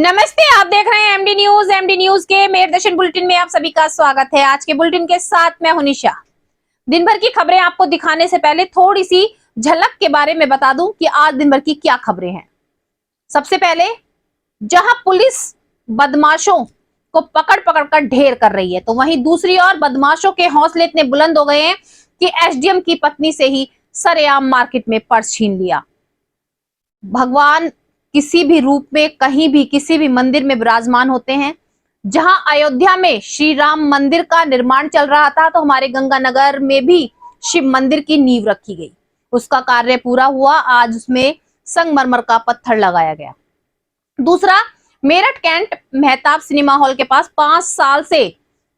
नमस्ते, आप देख रहे हैं एमडी न्यूज। एमडी न्यूज के मेरदर्शन बुलेटिन में आप सभी का स्वागत है। आज के बुलेटिन के साथ मैं हूं निशा। दिन भर की खबरें आपको दिखाने से पहले थोड़ी सी झलक के बारे में बता दूं कि आज दिन भर की क्या खबरें हैं। सबसे पहले, जहां पुलिस बदमाशों को पकड़ पकड़ कर ढेर कर रही है, तो वहीं दूसरी ओर बदमाशों के हौसले इतने बुलंद हो गए हैं कि एसडीएम की पत्नी से ही सरेआम मार्केट में पर्स छीन लिया। भगवान किसी भी रूप में कहीं भी किसी भी मंदिर में विराजमान होते हैं। जहां अयोध्या में श्री राम मंदिर का निर्माण चल रहा था, तो हमारे गंगानगर में भी शिव मंदिर की नींव रखी गई। उसका कार्य पूरा हुआ। आज उसमें संगमरमर का पत्थर लगाया गया। दूसरा, Meerut cantt Mehtab cinema hall के पास 5 साल से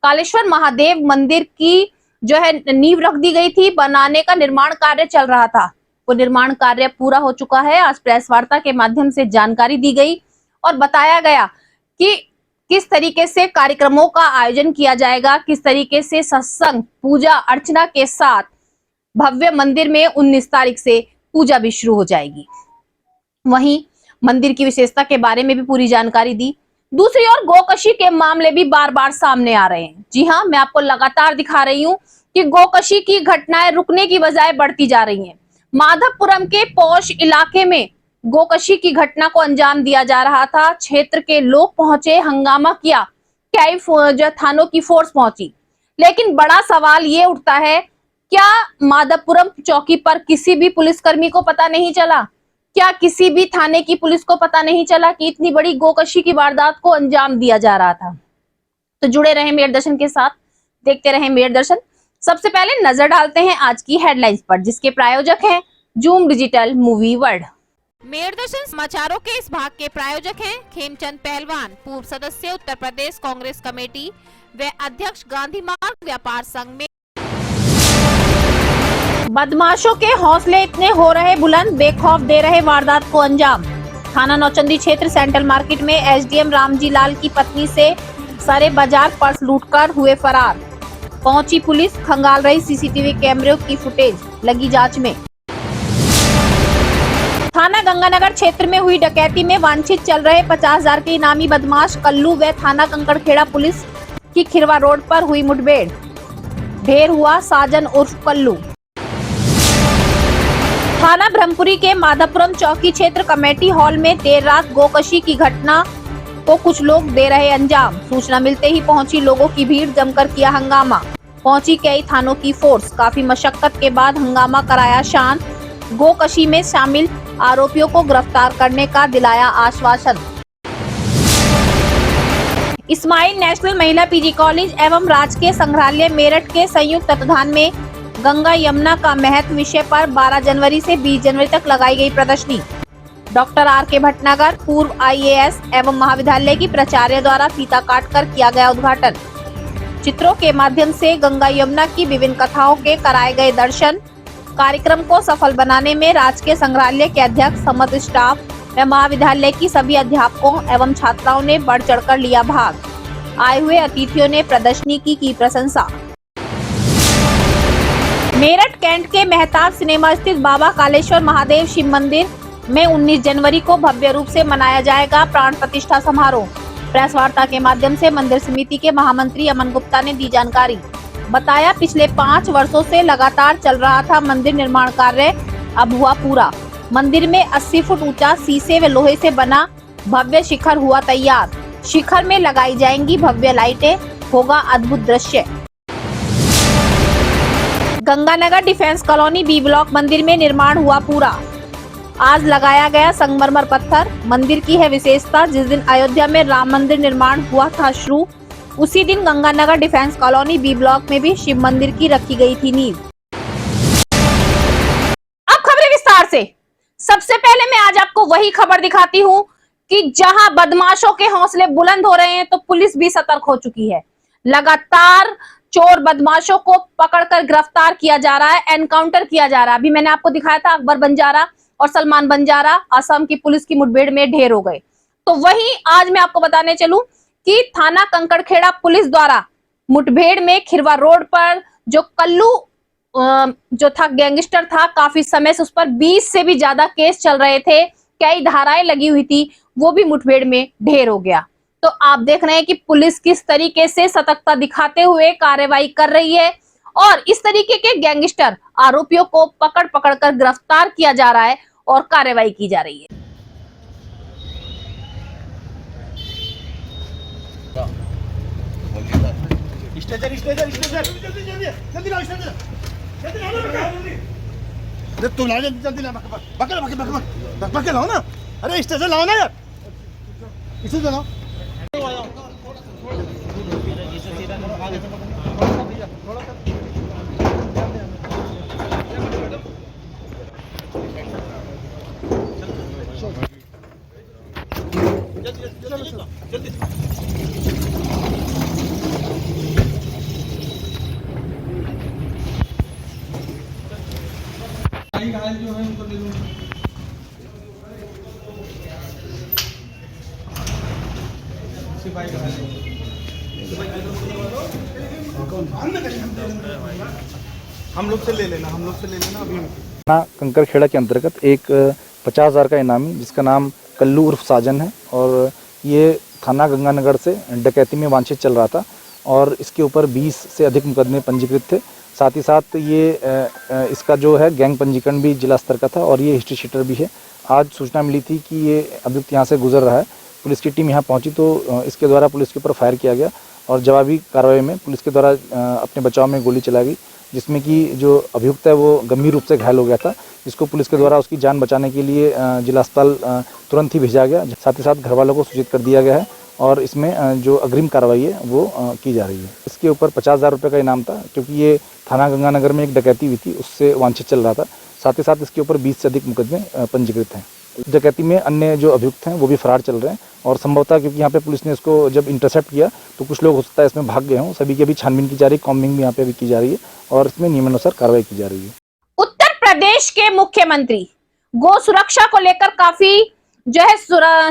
कालेश्वर महादेव मंदिर की जो है नींव रख दी गई थी। बनाने का निर्माण कार्य चल रहा था, वो निर्माण कार्य पूरा हो चुका है। आज प्रेस वार्ता के माध्यम से जानकारी दी गई और बताया गया कि किस तरीके से कार्यक्रमों का आयोजन किया जाएगा, किस तरीके से सत्संग पूजा अर्चना के साथ भव्य मंदिर में 19 तारीख से पूजा भी शुरू हो जाएगी। वहीं मंदिर की विशेषता के बारे में भी पूरी जानकारी दी। दूसरी ओर गोकशी के मामले भी बार बार सामने आ रहे हैं। जी हाँ, मैं आपको लगातार दिखा रही हूँ कि गोकशी की घटनाएं रुकने की बजाय बढ़ती जा रही हैं। माधवपुरम के पौष इलाके में गोकशी की घटना को अंजाम दिया जा रहा था। क्षेत्र के लोग पहुंचे, हंगामा किया, कई जो थानों की फोर्स पहुंची, लेकिन बड़ा सवाल ये उठता है, क्या माधवपुरम चौकी पर किसी भी पुलिसकर्मी को पता नहीं चला? क्या किसी भी थाने की पुलिस को पता नहीं चला कि इतनी बड़ी गोकशी की वारदात को अंजाम दिया जा रहा था? तो जुड़े रहे मेरदर्शन के साथ, देखते रहे मेरदर्शन। सबसे पहले नजर डालते हैं आज की हेडलाइंस पर, जिसके प्रायोजक हैं जूम डिजिटल मूवी वर्ल्ड। मेरदर्शन समाचारों के इस भाग के प्रायोजक हैं खेमचंद पहलवान, पूर्व सदस्य उत्तर प्रदेश कांग्रेस कमेटी व अध्यक्ष गांधी मार्ग व्यापार संघ में। बदमाशों के हौसले इतने हो रहे बुलंद, बेखौफ दे रहे वारदात को अंजाम। थाना नौचंदी क्षेत्र सेंट्रल मार्केट में एसडीएम रामजी लाल की पत्नी से सारे बाजार पर्स लूटकर हुए फरार। पहुंची पुलिस, खंगाल रही सीसीटीवी कैमरे की फुटेज, लगी जांच में। थाना गंगानगर क्षेत्र में हुई डकैती में वांछित चल रहे 50,000 के इनामी बदमाश कल्लू व थाना कंकड़खेड़ा पुलिस की खिरवा रोड पर हुई मुठभेड़। ढेर हुआ साजन उर्फ कल्लू। थाना ब्रह्मपुरी के माधवपुरम चौकी क्षेत्र कमेटी हॉल में देर रात गोकशी की घटना को कुछ लोग दे रहे अंजाम। सूचना मिलते ही पहुंची लोगों की भीड़, जमकर किया हंगामा। पहुंची कई थानों की फोर्स, काफी मशक्कत के बाद हंगामा कराया शांत। गोकशी में शामिल आरोपियों को गिरफ्तार करने का दिलाया आश्वासन। इस्माइल नेशनल महिला पीजी कॉलेज एवं राजकीय संग्रहालय मेरठ के संयुक्त तत्वाधान में गंगा यमुना का महत्व विषय पर 12 जनवरी से 20 जनवरी तक लगाई गई प्रदर्शनी। डॉक्टर आर के भटनागर, पूर्व आईएएस एवं महाविद्यालय की प्राचार्य द्वारा फीता काटकर किया गया उद्घाटन। चित्रों के माध्यम से गंगा यमुना की विभिन्न कथाओं के कराए गए दर्शन। कार्यक्रम को सफल बनाने में राजकीय संग्रहालय के अध्यक्ष, समस्त स्टाफ व महाविद्यालय की सभी अध्यापकों एवं छात्राओं ने बढ़ चढ़कर लिया भाग। आए हुए अतिथियों ने प्रदर्शनी की प्रशंसा। मेरठ कैंट के मेहताब सिनेमा स्थित बाबा कालेश्वर महादेव शिव मंदिर में 19 जनवरी को भव्य रूप से मनाया जाएगा प्राण प्रतिष्ठा समारोह। प्रेस वार्ता के माध्यम से मंदिर समिति के महामंत्री अमन गुप्ता ने दी जानकारी। बताया, पिछले 5 वर्षों से लगातार चल रहा था मंदिर निर्माण कार्य, अब हुआ पूरा। मंदिर में 80 फुट ऊंचा शीशे व लोहे से बना भव्य शिखर हुआ तैयार। शिखर में लगाई जाएंगी भव्य लाइटें, होगा अद्भुत दृश्य। Ganganagar defence colony b block मंदिर में निर्माण हुआ पूरा। आज लगाया गया संगमरमर पत्थर। मंदिर की है विशेषता, जिस दिन अयोध्या में राम मंदिर निर्माण हुआ था शुरू, उसी दिन Ganganagar defence colony b block में भी शिव मंदिर की रखी गई थी नींव। अब खबरें विस्तार से। सबसे पहले मैं आज आपको वही खबर दिखाती हूँ कि जहां बदमाशों के हौसले बुलंद हो रहे हैं, तो पुलिस भी सतर्क हो चुकी है। लगातार चोर बदमाशों को पकड़कर गिरफ्तार किया जा रहा है, एनकाउंटर किया जा रहा है। अभी मैंने आपको दिखाया था अकबर बंजारा और सलमान बंजारा असम की पुलिस की मुठभेड़ में ढेर हो गए। तो वहीं आज मैं आपको बताने चलूं कि थाना कंकड़खेड़ा पुलिस द्वारा मुठभेड़ में खिरवा रोड पर जो कल्लू जो था गैंगस्टर था, काफी समय से उस पर 20 से भी ज्यादा केस चल रहे थे। कई धाराएं लगी हुई थी वो भी मुठभेड़ में ढेर हो गया। तो आप देख रहे हैं कि पुलिस किस तरीके से सतर्कता दिखाते हुए कार्रवाई कर रही है और इस तरीके के गैंगस्टर आरोपियों को पकड़ पकड़ कर गिरफ्तार किया जा रहा है और कार्रवाई की जा रही है। स्टेशन स्टेशन स्टेशन जल्दी जल्दी जल्दी लाओ स्टेशन जल्दी लाओ जल्दी। अरे तुम लाओ जल्दी जल्दी ला बके लाओ ना। अरे स्टेशन लाओ ना यार, इसे लाओ। जल्दी घायल जो है उनको ले लो। सिपाही घायल हम लोग से ले लेना अभी। कंकर खेड़ा के अंतर्गत एक 50,000 का इनामी जिसका नाम कल्लू उर्फ साजन है और ये थाना गंगानगर से डकैती में वांछित चल रहा था और इसके ऊपर 20 से अधिक मुकदमे पंजीकृत थे। साथ ही साथ ये इसका जो है गैंग पंजीकरण भी जिला स्तर का था और ये हिस्ट्री शीटर भी है। आज सूचना मिली थी कि ये अभियुक्त यहाँ से गुजर रहा है। पुलिस की टीम यहाँ पहुँची तो इसके द्वारा पुलिस के ऊपर फायर किया गया और जवाबी कार्रवाई में पुलिस के द्वारा अपने बचाव में गोली चलाई गई, जिसमें कि जो अभियुक्त है वो गंभीर रूप से घायल हो गया था, जिसको पुलिस के द्वारा उसकी जान बचाने के लिए जिला अस्पताल तुरंत ही भेजा गया। साथ ही साथ घर वालों को सूचित कर दिया गया है और इसमें जो अग्रिम कार्रवाई है वो की जा रही है। इसके ऊपर 50,000 रुपये का इनाम था क्योंकि ये थाना गंगानगर में एक डकैती हुई थी, उससे वांछित चल रहा था। साथ ही साथ इसके ऊपर 20 से अधिक मुकदमे पंजीकृत हैं। डकैती में अन्य जो अभियुक्त हैं वो भी फरार चल रहे हैं और संभवतः क्योंकि यहाँ पे पुलिस ने इसको जब इंटरसेप्ट किया तो कुछ लोग हो सकता है इसमें भाग गए हों। सभी की अभी छानबीन की जा रही है, कॉम्बिंग भी यहाँ पे अभी की जा रही है और इसमें नियमानुसार कार्रवाई की जा रही है। उत्तर प्रदेश के मुख्यमंत्री गो सुरक्षा को लेकर काफी जो है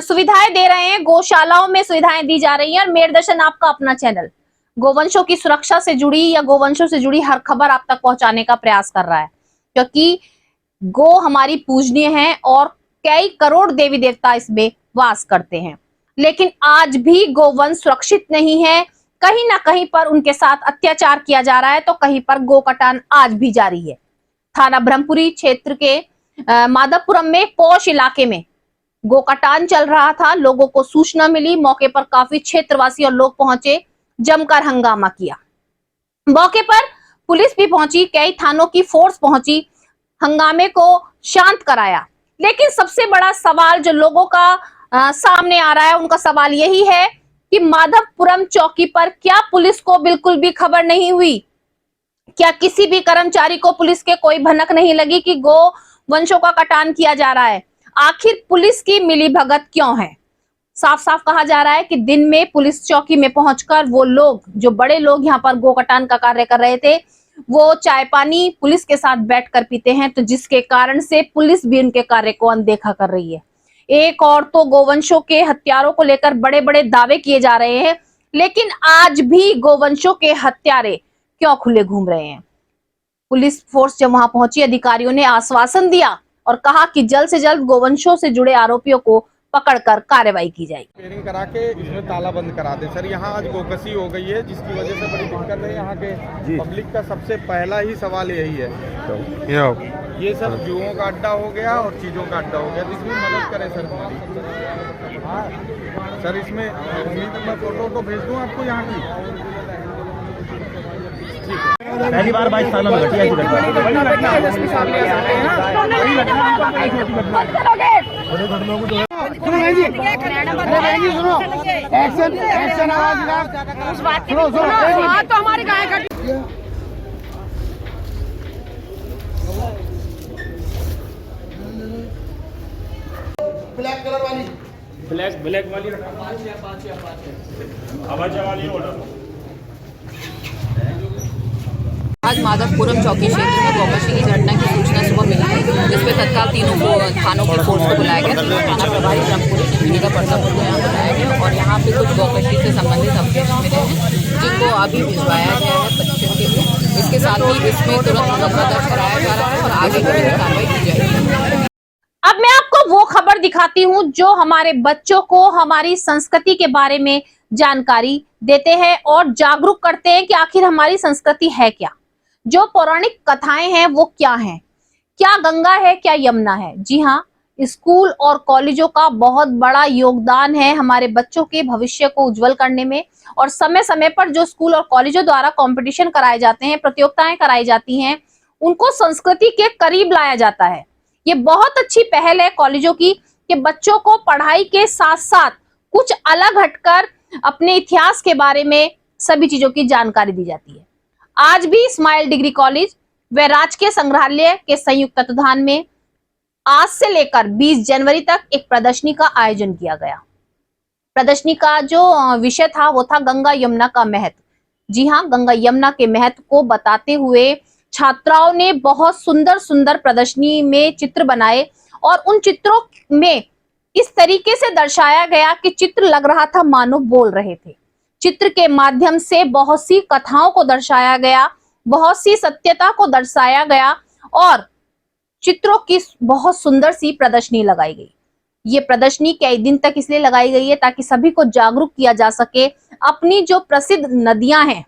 सुविधाएं दे रहे हैं, गौशालाओं में सुविधाएं दी जा रही हैं और मेरदर्शन आपका अपना चैनल गोवंशों की सुरक्षा से जुड़ी या गोवंशों से जुड़ी हर खबर आप तक पहुंचाने का प्रयास कर रहा है, क्योंकि गो हमारी पूजनीय है और कई करोड़ देवी देवता इसमें वास करते हैं। लेकिन आज भी गोवंश सुरक्षित नहीं है, कहीं ना कहीं पर उनके साथ अत्याचार किया जा रहा है तो कहीं पर गो कटान आज भी जारी है। थाना ब्रह्मपुरी क्षेत्र के माधवपुरम में पौष इलाके में गो कटान चल रहा था। लोगों को सूचना मिली, मौके पर काफी क्षेत्रवासी और लोग पहुंचे, जमकर हंगामा किया। मौके पर पुलिस भी पहुंची, कई थानों की फोर्स पहुंची, हंगामे को शांत कराया। लेकिन सबसे बड़ा सवाल जो लोगों का सामने आ रहा है, उनका सवाल यही है कि माधवपुरम चौकी पर क्या पुलिस को बिल्कुल भी खबर नहीं हुई? क्या किसी भी कर्मचारी को पुलिस के कोई भनक नहीं लगी कि गो वंशों का कटान किया जा रहा है? आखिर पुलिस की मिलीभगत क्यों है? साफ साफ कहा जा रहा है कि दिन में पुलिस चौकी में पहुंचकर वो लोग, जो बड़े लोग यहाँ पर गो कटान का कार्य कर रहे थे, वो चाय पानी पुलिस के साथ बैठकर पीते हैं, तो जिसके कारण से पुलिस भी उनके कार्य को अनदेखा कर रही है। एक और तो गोवंशों के हत्यारों को लेकर बड़े बड़े दावे किए जा रहे हैं, लेकिन आज भी गोवंशों के हत्यारे क्यों खुले घूम रहे हैं? पुलिस फोर्स जब वहां पहुंची, अधिकारियों ने आश्वासन दिया और कहा कि जल्द से जल्द गोवंशों से जुड़े आरोपियों को पकड़कर कार्रवाई की जाएगी। रिपेयरिंग करा के इसमें ताला बंद करा दे सर। यहाँ आज गोकसी हो गई है, जिसकी वजह से बड़ी दिक्कत है। यहाँ के पब्लिक का सबसे पहला ही सवाल यही है, ये सब जुओं का अड्डा हो गया और चीज़ों का अड्डा हो गया, तो इसमें मदद करें सर हमारी। हाँ सर, इसमें तो मैं फोटो को भेज दूँ आपको यहाँ की। पहली बार 22 सालों में घटी तो हमारी गाय कटी। ब्लैक कलर वाली, ब्लैक वाली आवाज वाली ऑर्डर। आज माधवपुरम चौकी क्षेत्र में गौवंशी की घटना की सूचना सुबह मिली थी, जिसमें तत्काल तीनों थानों की फोर्स को बुलाया गया। तीनों थाना प्रभारी ब्रह्मपुरी कंपनी का पर्दापुर को यहाँ बुलाया गया और यहाँ पे कुछ गौवंशी से संबंधित अपडेट्स मिले हैं, जिनको अभी भिजवाया गया है परीक्षण के लिए। इसके साथ ही इसमें तुरंत मुकदमा दर्ज कराया जा रहा है और आगे की कार्रवाई की जाएगी। अब मैं आपको वो खबर दिखाती हूँ जो हमारे बच्चों को हमारी संस्कृति के बारे में जानकारी देते हैं और जागरूक करते हैं कि आखिर हमारी संस्कृति है क्या, जो पौराणिक कथाएं हैं वो क्या हैं, क्या गंगा है क्या यमुना है। जी हाँ, स्कूल और कॉलेजों का बहुत बड़ा योगदान है हमारे बच्चों के भविष्य को उज्जवल करने में। और समय समय पर जो स्कूल और कॉलेजों द्वारा कंपटीशन कराए जाते हैं, प्रतियोगिताएं कराई जाती हैं, उनको संस्कृति के करीब लाया जाता है। ये बहुत अच्छी पहल है कॉलेजों की कि बच्चों को पढ़ाई के साथ साथ कुछ अलग हटकर अपने इतिहास के बारे में सभी चीजों की जानकारी दी जाती है। आज भी स्माइल डिग्री कॉलेज व राजकीय संग्रहालय के संयुक्त तत्वाधान में आज से लेकर 20 जनवरी तक एक प्रदर्शनी का आयोजन किया गया। प्रदर्शनी का जो विषय था वो था गंगा यमुना का महत्व। जी हाँ, गंगा यमुना के महत्व को बताते हुए छात्राओं ने बहुत सुंदर सुंदर प्रदर्शनी में चित्र बनाए और उन चित्रों में इस तरीके से दर्शाया गया कि चित्र लग रहा था मानो बोल रहे थे। चित्र के माध्यम से बहुत सी कथाओं को दर्शाया गया, बहुत सी सत्यता को दर्शाया गया और चित्रों की बहुत सुंदर सी प्रदर्शनी लगाई गई। ये प्रदर्शनी कई दिन तक इसलिए लगाई गई है ताकि सभी को जागरूक किया जा सके, अपनी जो प्रसिद्ध नदियां हैं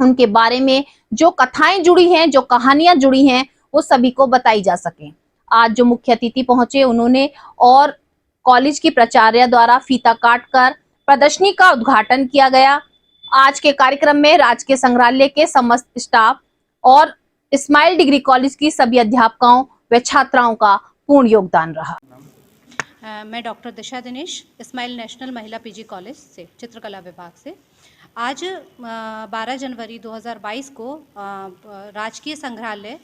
उनके बारे में जो कथाएं जुड़ी हैं, जो कहानियां जुड़ी हैं, वो सभी को बताई जा सके। आज जो मुख्य अतिथि पहुंचे उन्होंने और कॉलेज की प्राचार्य द्वारा फीता काटकर प्रदर्शनी का उद्घाटन किया गया। आज के कार्यक्रम में राजकीय संग्रहालय के समस्त स्टाफ और स्माइल डिग्री कॉलेज की सभी अध्यापकों व छात्राओं का पूर्ण योगदान रहा। मैं डॉक्टर दिशा दिनेश, स्माइल नेशनल महिला पीजी कॉलेज से चित्रकला विभाग से। आज 12 जनवरी 2022 को राजकीय संग्रहालय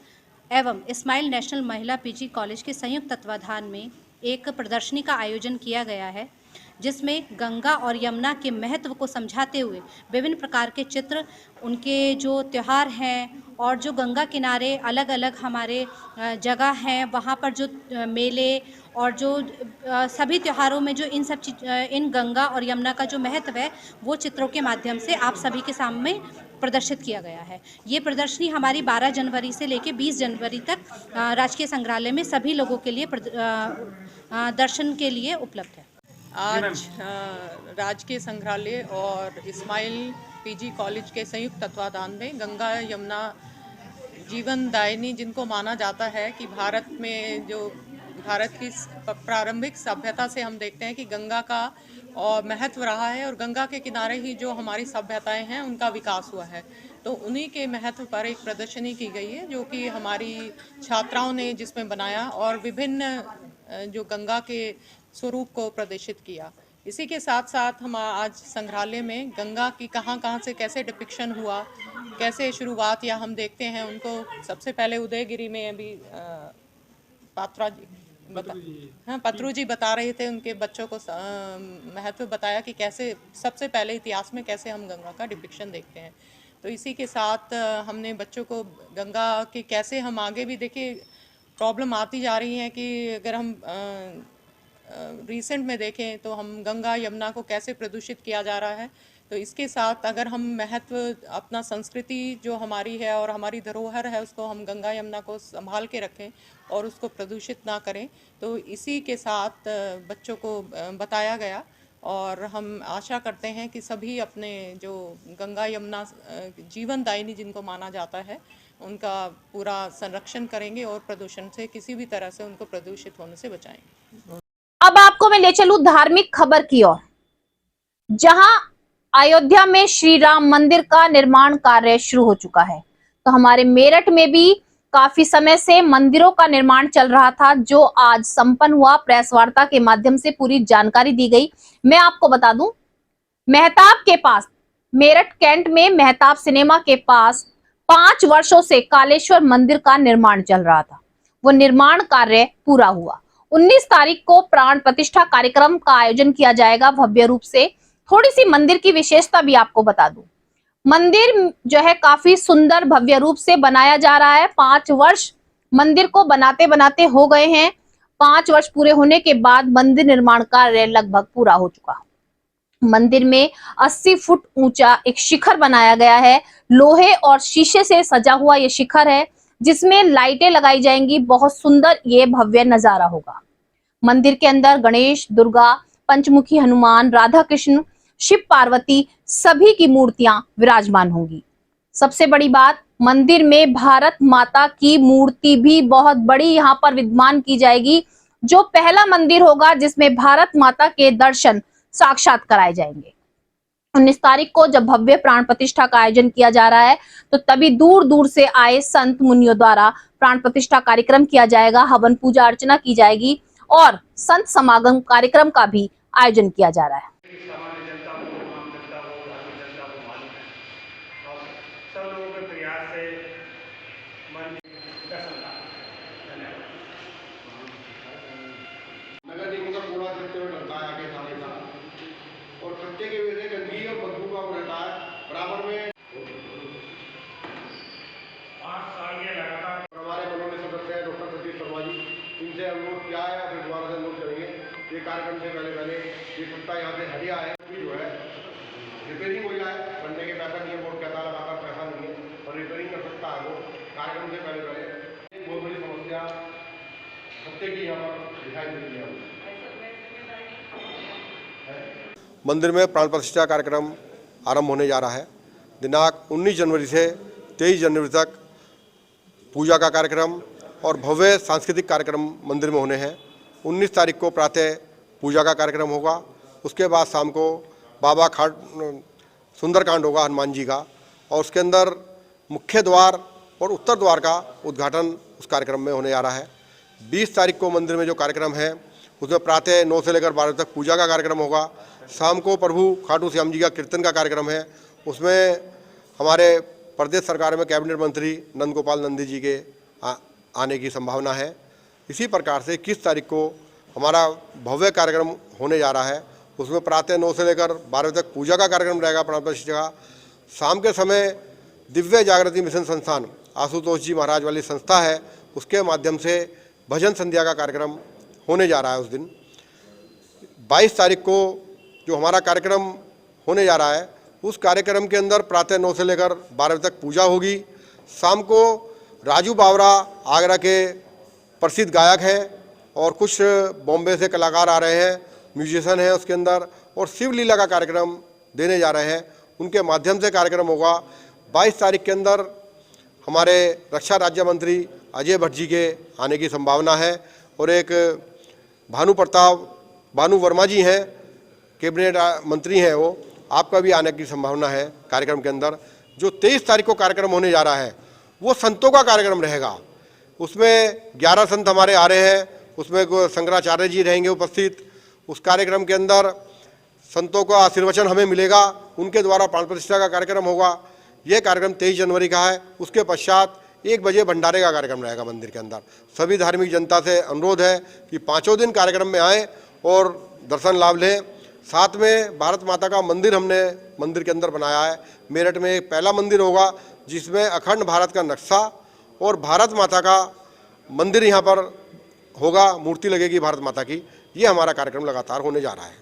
एवं स्माइल नेशनल महिला पीजी कॉलेज के संयुक्त तत्वाधान में एक प्रदर्शनी का आयोजन किया गया है, जिसमें गंगा और यमुना के महत्व को समझाते हुए विभिन्न प्रकार के चित्र, उनके जो त्यौहार हैं और जो गंगा किनारे अलग अलग हमारे जगह हैं वहाँ पर जो मेले और जो सभी त्योहारों में जो इन गंगा और यमुना का जो महत्व है वो चित्रों के माध्यम से आप सभी के सामने प्रदर्शित किया गया है। ये प्रदर्शनी हमारी 12 जनवरी से लेकर 20 जनवरी तक राजकीय संग्रहालय में सभी लोगों के लिए दर्शन के लिए उपलब्ध है। आज राजकीय संग्रहालय और स्माइल पीजी कॉलेज के संयुक्त तत्वाधान में गंगा यमुना जीवन दायिनी, जिनको माना जाता है कि भारत में जो भारत की प्रारंभिक सभ्यता से हम देखते हैं कि गंगा का और महत्व रहा है और गंगा के किनारे ही जो हमारी सभ्यताएं हैं उनका विकास हुआ है। तो उन्हीं के महत्व पर एक प्रदर्शनी की गई है जो कि हमारी छात्राओं ने जिसमें बनाया और विभिन्न जो गंगा के स्वरूप को प्रदर्शित किया। इसी के साथ साथ हम आज संग्रहालय में गंगा की कहाँ से कैसे डिपिक्शन हुआ, कैसे शुरुआत या हम देखते हैं उनको। सबसे पहले उदयगिरी में अभी पत्रू जी बता रहे थे, उनके बच्चों को महत्व बताया कि कैसे सबसे पहले इतिहास में कैसे हम गंगा का डिपिक्शन देखते हैं। तो इसी के साथ हमने बच्चों को गंगा की कैसे हम आगे भी देखिए प्रॉब्लम आती जा रही है कि अगर हम रिसेंट में देखें तो हम गंगा यमुना को कैसे प्रदूषित किया जा रहा है। तो इसके साथ अगर हम महत्व अपना संस्कृति जो हमारी है और हमारी धरोहर है उसको हम गंगा यमुना को संभाल के रखें और उसको प्रदूषित ना करें, तो इसी के साथ बच्चों को बताया गया। और हम आशा करते हैं कि सभी अपने जो गंगा यमुना जीवन दायिनी जिनको माना जाता है उनका पूरा संरक्षण करेंगे और प्रदूषण से किसी भी तरह से उनको प्रदूषित होने से बचाएंगे। अब आपको मैं ले चलूं धार्मिक खबर की ओर, जहां अयोध्या में श्री राम मंदिर का निर्माण कार्य शुरू हो चुका है। तो हमारे मेरठ में भी काफी समय से मंदिरों का निर्माण चल रहा था, जो आज संपन्न हुआ। प्रेस वार्ता के माध्यम से पूरी जानकारी दी गई। मैं आपको बता दूं, मेहताब के पास, मेरठ कैंट में मेहताब सिनेमा के पास 5 वर्षों से कालेश्वर मंदिर का निर्माण चल रहा था। वो निर्माण कार्य पूरा हुआ। 19 तारीख को प्राण प्रतिष्ठा कार्यक्रम का आयोजन किया जाएगा भव्य रूप से। थोड़ी सी मंदिर की विशेषता भी आपको बता दूं, मंदिर जो है काफी सुंदर भव्य रूप से बनाया जा रहा है। 5 वर्ष मंदिर को बनाते बनाते हो गए हैं। 5 वर्ष पूरे होने के बाद मंदिर निर्माण कार्य लगभग पूरा हो चुका। मंदिर में 80 फुट ऊंचा एक शिखर बनाया गया है। लोहे और शीशे से सजा हुआ ये शिखर है, जिसमें लाइटें लगाई जाएंगी। बहुत सुंदर ये भव्य नजारा होगा। मंदिर के अंदर गणेश, दुर्गा, पंचमुखी हनुमान, राधा कृष्ण, शिव पार्वती सभी की मूर्तियां विराजमान होंगी। सबसे बड़ी बात, मंदिर में भारत माता की मूर्ति भी बहुत बड़ी यहां पर विद्यमान की जाएगी, जो पहला मंदिर होगा जिसमें भारत माता के दर्शन साक्षात कराए जाएंगे। 19 तारीख को जब भव्य प्राण प्रतिष्ठा का आयोजन किया जा रहा है, तो तभी दूर दूर से आए संत मुनियों द्वारा प्राण प्रतिष्ठा कार्यक्रम किया जाएगा, हवन पूजा अर्चना की जाएगी और संत समागम कार्यक्रम का भी आयोजन किया जा रहा है। सामान्य जनता को, आम जनता को, राष्ट्रीय जनता को मालूम है और सब लोगों के प्रयास से मन प्रसन्न था। धन्यवाद। नगर निगम का कूड़ा करते हुए डरता है आगे थाने का, और कच्चे के वजह से गंदगी और बदबू का रहता है। बराबर में 5 साल के लगातार हमारे कॉलोनी सदस्य हैं डॉक्टर सतीश शर्मा जी, इनसे अनुरोध किया है और फिर दोबारा से अनुरोध करेंगे। ये कार्यक्रम से पहले ये सप्ताह यहाँ से हटिया है कि जो है रिपेयरिंग हो जाए। बनने के पैसा नहीं है, बोर्ड कहता है लगातार पैसा नहीं है और रिपेयरिंग कर सकता है वो। कार्यक्रम से पहले एक बहुत बड़ी समस्या सत्य की यहाँ पर दिखाई देती है। मंदिर में प्राण प्रतिष्ठा कार्यक्रम आरंभ होने जा रहा है। दिनांक 19 जनवरी से 23 जनवरी तक पूजा का कार्यक्रम और भव्य सांस्कृतिक कार्यक्रम मंदिर में होने हैं। 19 तारीख को प्रातः पूजा का कार्यक्रम होगा, उसके बाद शाम को बाबा खाट सुंदरकांड होगा हनुमान जी का, और उसके अंदर मुख्य द्वार और उत्तर द्वार का उद्घाटन उस कार्यक्रम में होने जा रहा है। 20 तारीख को मंदिर में जो कार्यक्रम है उसमें प्रातः 9 से लेकर 12 तक पूजा का कार्यक्रम होगा। शाम को प्रभु खाटू श्याम जी का कीर्तन का कार्यक्रम है, उसमें हमारे प्रदेश सरकार में कैबिनेट मंत्री नंद गोपाल नंदी जी के आने की संभावना है। इसी प्रकार से 21 तारीख को हमारा भव्य कार्यक्रम होने जा रहा है, उसमें प्रातः 9 से लेकर 12 तक पूजा का कार्यक्रम रहेगा प्राण प्रतिष्ठा का। शाम के समय दिव्य जागृति मिशन संस्थान आशुतोष जी महाराज वाली संस्था है, उसके माध्यम से भजन संध्या का कार्यक्रम होने जा रहा है उस दिन। 22 तारीख को जो हमारा कार्यक्रम होने जा रहा है, उस कार्यक्रम के अंदर प्रातः 9 से लेकर 12 तक पूजा होगी। शाम को राजू बावरा आगरा के प्रसिद्ध गायक हैं और कुछ बॉम्बे से कलाकार आ रहे हैं, म्यूजिशियन हैं उसके अंदर, और शिव लीला का कार्यक्रम देने जा रहे हैं, उनके माध्यम से कार्यक्रम होगा। 22 तारीख के अंदर हमारे रक्षा राज्य मंत्री अजय भट्ट जी के आने की संभावना है, और एक भानु वर्मा जी हैं, कैबिनेट मंत्री हैं वो, आपका भी आने की संभावना है कार्यक्रम के अंदर। जो 23 तारीख को कार्यक्रम होने जा रहा है वो संतों का कार्यक्रम रहेगा, उसमें 11 संत हमारे आ रहे हैं, उसमें शंकराचार्य जी रहेंगे उपस्थित। उस कार्यक्रम के अंदर संतों का आशीर्वचन हमें मिलेगा, उनके द्वारा प्राण प्रतिष्ठा का कार्यक्रम होगा। यह कार्यक्रम 23 जनवरी का है। उसके पश्चात 1 बजे भंडारे का कार्यक्रम रहेगा मंदिर के अंदर। सभी धार्मिक जनता से अनुरोध है कि 5 दिन कार्यक्रम में आएँ और दर्शन लाभ लें। साथ में भारत माता का मंदिर हमने मंदिर के अंदर बनाया है। मेरठ में एक पहला मंदिर होगा जिसमें अखंड भारत का नक्शा और भारत माता का मंदिर यहाँ पर होगा, मूर्ति लगेगी भारत माता की। ये हमारा कार्यक्रम लगातार होने जा रहा है।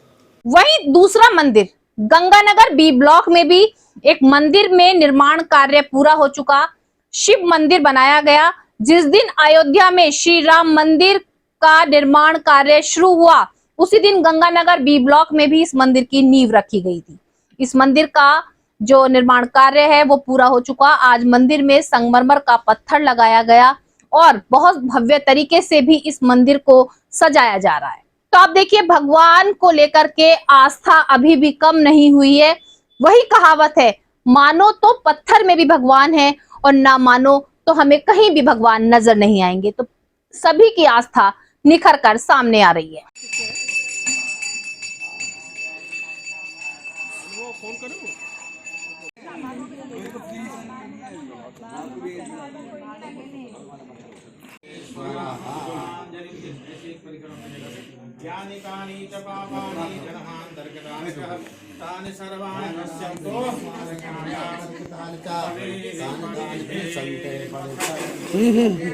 वहीं दूसरा मंदिर गंगानगर बी ब्लॉक में भी एक मंदिर में निर्माण कार्य पूरा हो चुका। शिव मंदिर बनाया गया। जिस दिन अयोध्या में श्री राम मंदिर का निर्माण कार्य शुरू हुआ, उसी दिन गंगानगर बी ब्लॉक में भी इस मंदिर की नींव रखी गई थी। इस मंदिर का जो निर्माण कार्य है वो पूरा हो चुका। आज मंदिर में संगमरमर का पत्थर लगाया गया और बहुत भव्य तरीके से भी इस मंदिर को सजाया जा रहा है। तो आप देखिए, भगवान को लेकर के आस्था अभी भी कम नहीं हुई है। वही कहावत है, मानो तो पत्थर में भी भगवान है और ना मानो तो हमें कहीं भी भगवान नजर नहीं आएंगे। तो सभी की आस्था निखर कर सामने आ रही है। ज्ञानिकानि च पापानि जन्मान्तर्गतानि तानि सर्वाणि नश्यन्तो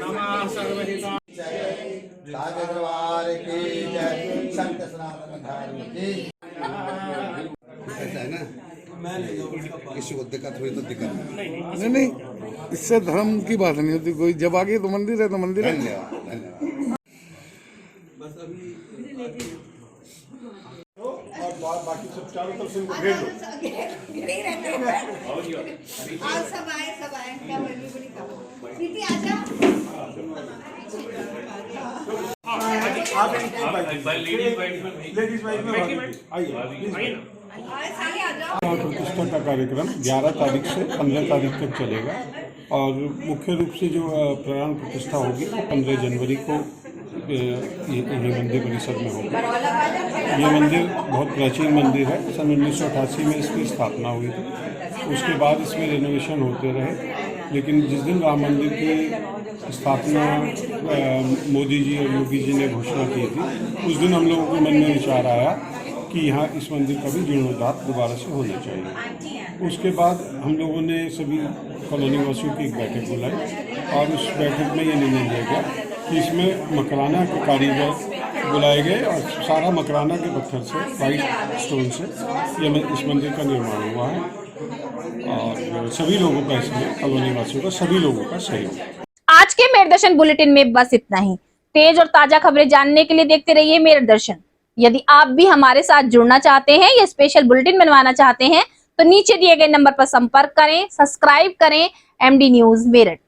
नमः सर्वहिता सागरवार की जय, संत सनातन धर्म की। ऐसा है ना, किसी को दिक्कत हुई तो दिक्कत नहीं, इससे धर्म की बात नहीं होती कोई। जब आगे तो मंदिर है तो मंदिर है। धन्यवाद। और बाकी सब चारों तरफ से इनको घेर लो। सब आए क्या बड़ी प्रीति आजा। लेडीज बाइक में आइए और प्रतिष्ठा का कार्यक्रम 11 तारीख से 15 तारीख तक चलेगा और मुख्य रूप से जो प्राण प्रतिष्ठा होगी वो 15 जनवरी को ये मंदिर परिसर में होगा। ये मंदिर बहुत प्राचीन मंदिर है। सन 1988 में इसकी स्थापना हुई थी। उसके बाद इसमें रेनोवेशन होते रहे, लेकिन जिस दिन राम मंदिर की स्थापना मोदी जी और योगी जी ने घोषणा की थी, उस दिन हम लोगों के मन में विचार आया कि यहाँ इस मंदिर का भी जीर्णोद्धार दोबारा से होना चाहिए। उसके बाद हम लोगों ने सभी कॉलोनी वासियों की एक बैठक बुलाई और उस बैठक में ये निर्णय लिया गया कि इसमें मकराना के कारीगर बुलाए गए और सारा मकराना के पत्थर से, वाइट स्टोन से ये इस मंदिर का निर्माण हुआ है और सभी लोगों का, इसमें कॉलोनी वासियों का, सभी लोगों का सहयोग। आज के मेरे दर्शन बुलेटिन में बस इतना ही। तेज और ताजा खबरें जानने के लिए देखते रहिए मेरे दर्शन। यदि आप भी हमारे साथ जुड़ना चाहते हैं या स्पेशल बुलेटिन बनवाना चाहते हैं तो नीचे दिए गए नंबर पर संपर्क करें, सब्सक्राइब करें MD न्यूज मेरठ।